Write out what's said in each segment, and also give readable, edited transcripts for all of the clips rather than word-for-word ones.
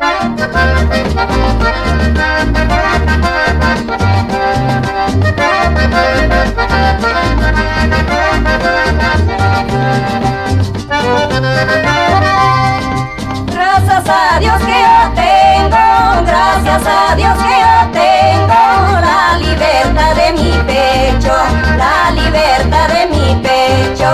Gracias a Dios que yo tengo, gracias a Dios que yo tengo la libertad de mi pecho, la libertad de mi pecho.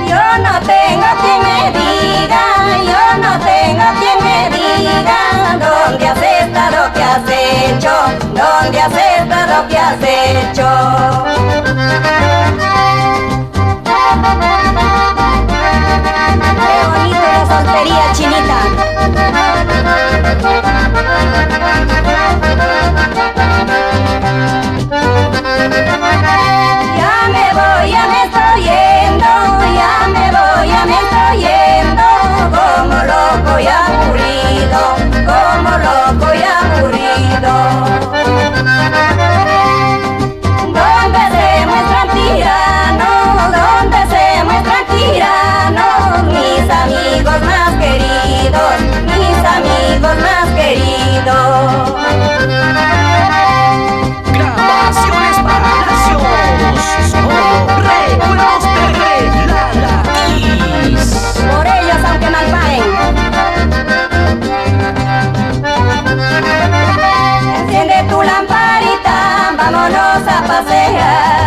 Yo no tengo quien me diga, yo no tengo quien me diga dónde has estado, qué has hecho, dónde has estado, qué has hecho. Qué bonito la soltería, Chinita. Ya me voy, ya me estoy yendo, ya me voy, ya me estoy yendo, como loco y aburrido, como loco y aburrido. Donde se muestran tiranos, donde se muestran tiranos, mis amigos más queridos, mis amigos más queridos. Grabaciones Palacios, solo recuerdos de la Latiz. Por ellos aunque mal paguen. Enciende tu lamparita, vámonos a pasear.